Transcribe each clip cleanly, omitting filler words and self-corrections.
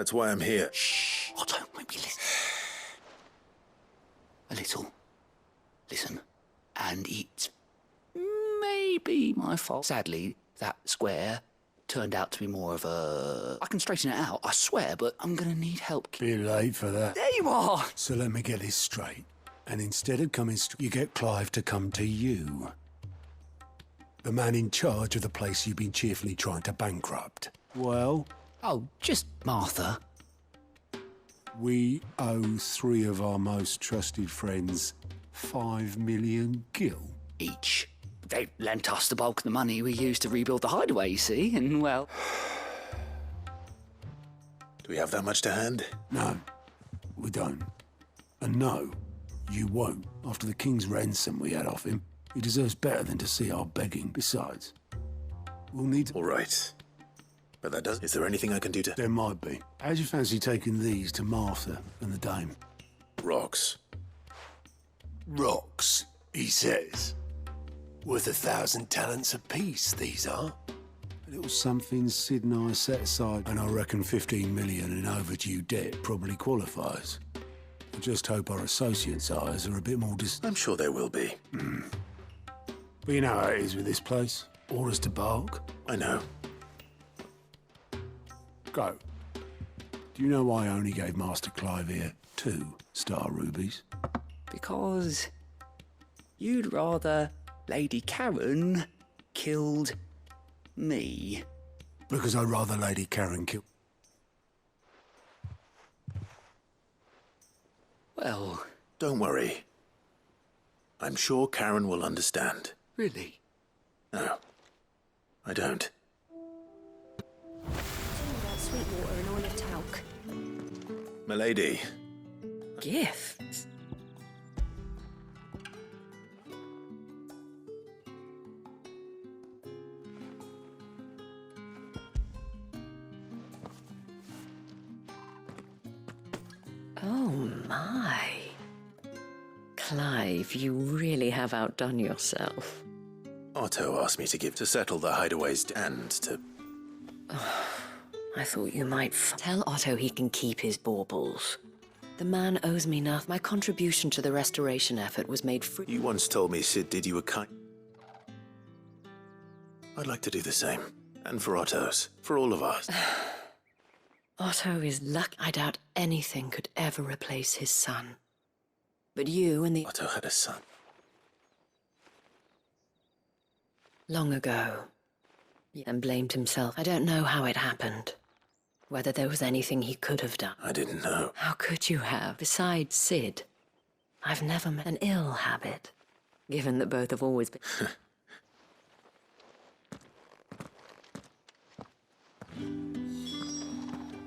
That's why I'm here. Shh! Otto, maybe listen. A little. Listen. And it's maybe my fault. Sadly, that square turned out to be more of a... I can straighten it out, I swear, but I'm gonna need help. Bit late for that. There you are! So let me get this straight. And instead of coming straight, you get Clive to come to you. The man in charge of the place you've been cheerfully trying to bankrupt. Well? Oh, just Martha. We owe 3 of our most trusted friends 5 million gil. Each. They lent us the bulk of the money we used to rebuild the hideaway, you see, and well... Do we have that much to hand? No, we don't. And no, you won't. After the king's ransom we had off him, he deserves better than to see our begging. Besides, we'll need to... All right. But that does... Is there anything I can do to... There might be. How'd you fancy taking these to Martha and the dame? Rocks. Rocks, he says. Worth 1,000 talents apiece, these are. A little something Sid and I set aside, and I reckon 15 million in overdue debt probably qualifies. I just hope our associates' eyes are a bit more I'm sure there will be. But you know how it is with this place. Orders to bark. I know. Go. Do you know why I only gave Master Clive here 2 star rubies? Because you'd rather Lady Karen killed me. Because I'd rather Lady Karen kill... Well... Don't worry. I'm sure Karen will understand. Really? No, I don't. Sweet water and oil of talc. Milady. Gifts? Oh my. Clive, you really have outdone yourself. Otto asked me to give to settle the hideaways and to... I thought you might tell Otto he can keep his baubles. The man owes me nothing. My contribution to the restoration effort was made free. You once told me Sid did you a kind... I'd like to do the same. And for Otto's. For all of us. Otto is lucky. I doubt anything could ever replace his son. But you and the... Otto had a son. Long ago. And blamed himself. I don't know how it happened. Whether there was anything he could have done. I didn't know. How could you have? Besides Sid, I've never met an ill habit, given that both have always been...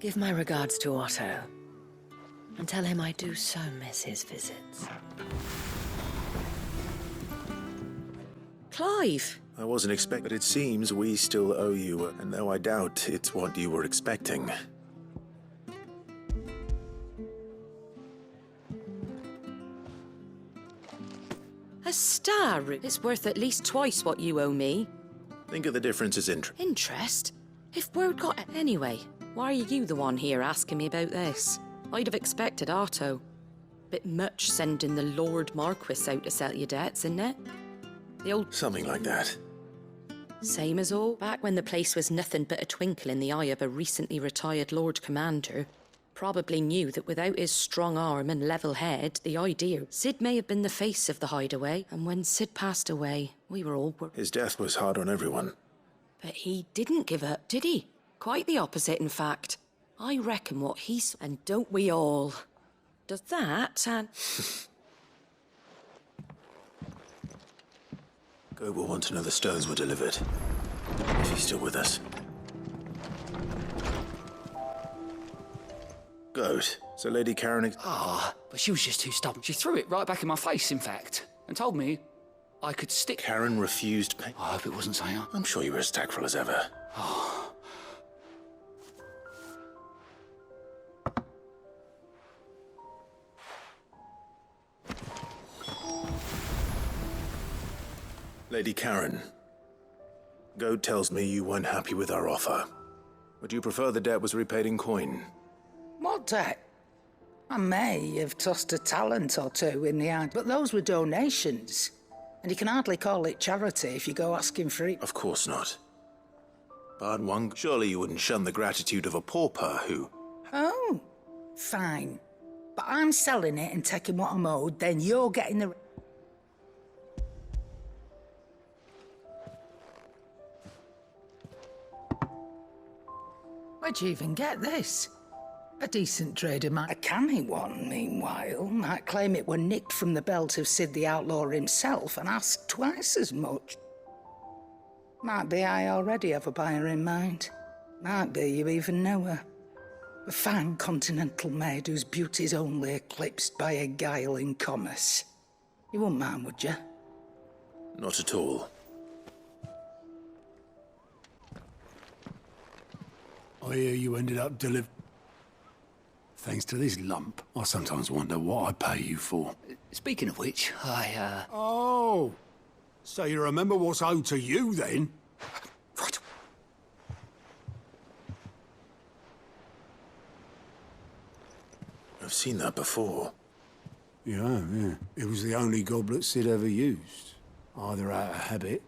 Give my regards to Otto, and tell him I do so miss his visits. Clive! I wasn't expecting, but it seems we still owe you, and though I doubt it's what you were expecting. A star it's worth at least twice what you owe me. Think of the difference as interest. Interest? If word got it anyway, why are you the one here asking me about this? I'd have expected Otto. Bit much sending the Lord Marquis out to settle your debts, isn't it? The old... Something like that. Same as all. Back when the place was nothing but a twinkle in the eye of a recently retired Lord Commander, probably knew that without his strong arm and level head, the idea... Sid may have been the face of the hideaway, and when Sid passed away, we were all... His death was hard on everyone. But he didn't give up, did he? Quite the opposite, in fact. I reckon what he's... And don't we all? Does that and... Goat will want to know the stones were delivered. If he's still with us. Goat. So Lady Karen... But she was just too stubborn. She threw it right back in my face, in fact, and told me I could stick... Karen refused pay... I hope it wasn't saying... I'm sure you were as tactful as ever. Lady Karen, Goat tells me you weren't happy with our offer. Would you prefer the debt was repaid in coin? What debt? I may have tossed a talent or two in the ad, but those were donations. And you can hardly call it charity if you go asking for it. Of course not. But one, surely you wouldn't shun the gratitude of a pauper who... Oh, fine. But I'm selling it and taking what I'm owed, then you're getting the... Where'd you even get this? A decent trader might... A canny one, meanwhile, might claim it were nicked from the belt of Sid the Outlaw himself and ask twice as much. Might be I already have a buyer in mind. Might be you even know her. A fine continental maid whose beauty's only eclipsed by a guile in commerce. You wouldn't mind, would you? Not at all. I hear you ended up thanks to this lump. I sometimes wonder what I pay you for. Speaking of which, Oh! So you remember what's owed to you, then? Right. I've seen that before. Yeah. It was the only goblet Sid ever used. Either out of habit...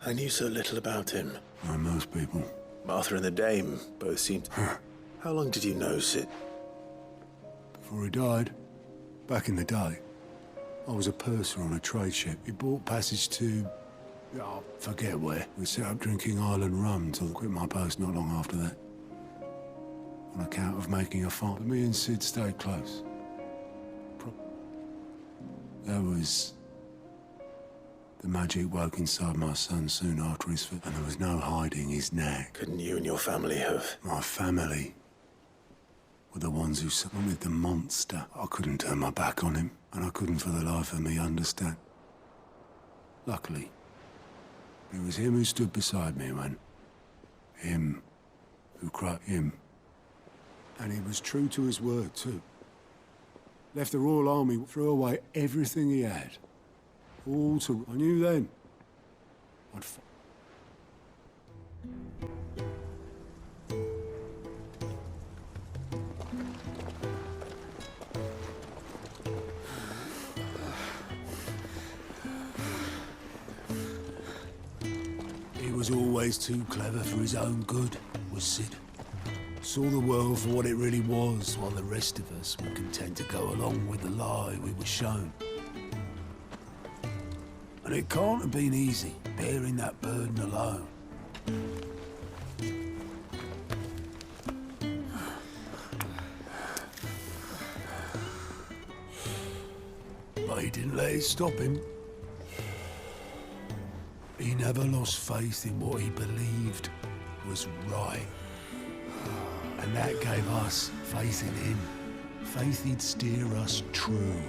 I knew so little about him. Like most people. Martha and the Dame both seemed... How long did you know Sid? Before he died. Back in the day. I was a purser on a trade ship. He bought passage to... I forget where. We set up drinking Island rum till I quit my post not long after that. On account of making a fight. But me and Sid stayed close. There was... The magic woke inside my son soon after his fit, and there was no hiding his neck. Couldn't you and your family have? My family were the ones who wanted the monster. I couldn't turn my back on him, and I couldn't for the life of me understand. Luckily, it was him who stood beside me when... Him who cried him. And he was true to his word, too. Left the Royal Army, threw away everything he had. All to... I knew then. I'd... He was always too clever for his own good, was Sid. Saw the world for what it really was, while the rest of us were content to go along with the lie we were shown. And it can't have been easy, bearing that burden alone. But he didn't let it stop him. He never lost faith in what he believed was right. And that gave us faith in him. Faith he'd steer us true.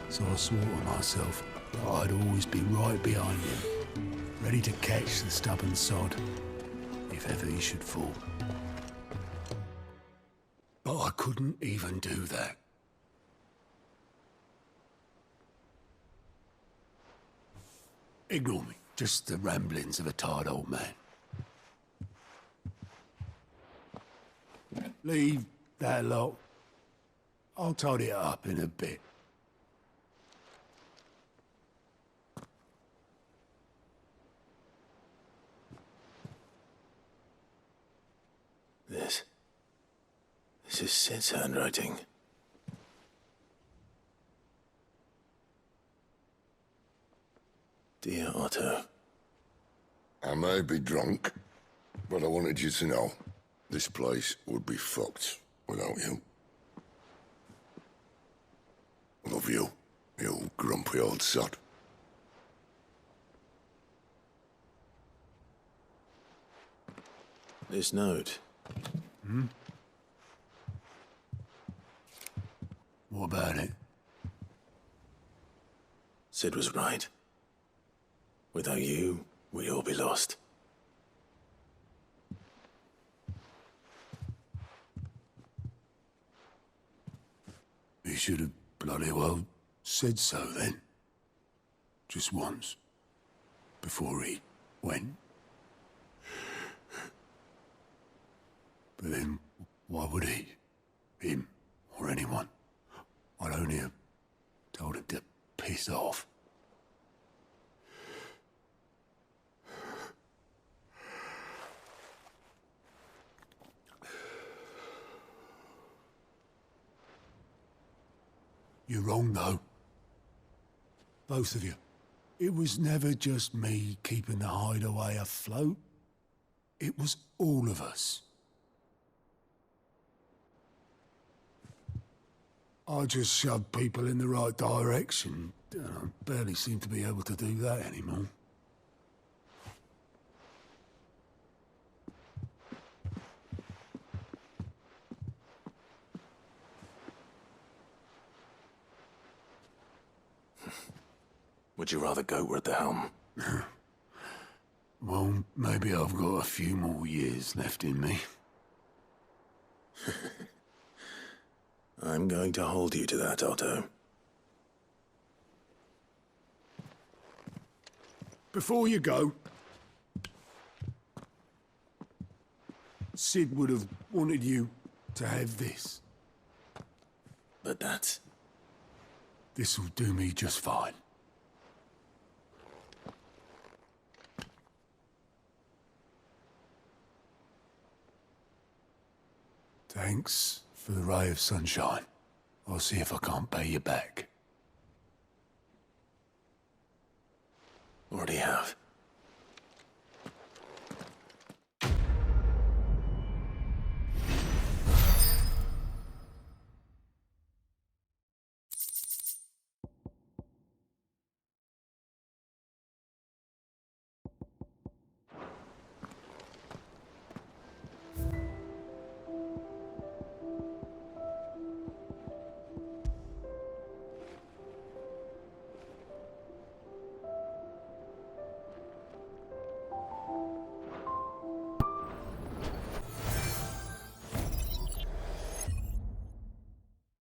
So I swore to myself that I'd always be right behind him, ready to catch the stubborn sod, if ever he should fall. But I couldn't even do that. Ignore me, just the ramblings of a tired old man. Leave that lot. I'll tidy it up in a bit. This is Sid's handwriting. Dear Otto. I may be drunk, but I wanted you to know this place would be fucked without you. Love you, you grumpy old sod. This note. What about it? Sid was right. Without you, we'd all be lost. He should have bloody well said so then. Just once. Before he went. But then, why would he? Him, or anyone? I'd only have told him to piss off. You're wrong, though. Both of you. It was never just me keeping the hideaway afloat. It was all of us. I just shoved people in the right direction. I barely seem to be able to do that anymore. Would you rather goat were at the helm? Well, maybe I've got a few more years left in me. I'm going to hold you to that, Otto. Before you go, Sid would have wanted you to have this. But that's... This'll do me just fine. Thanks for the ray of sunshine. I'll see if I can't pay you back. Already have.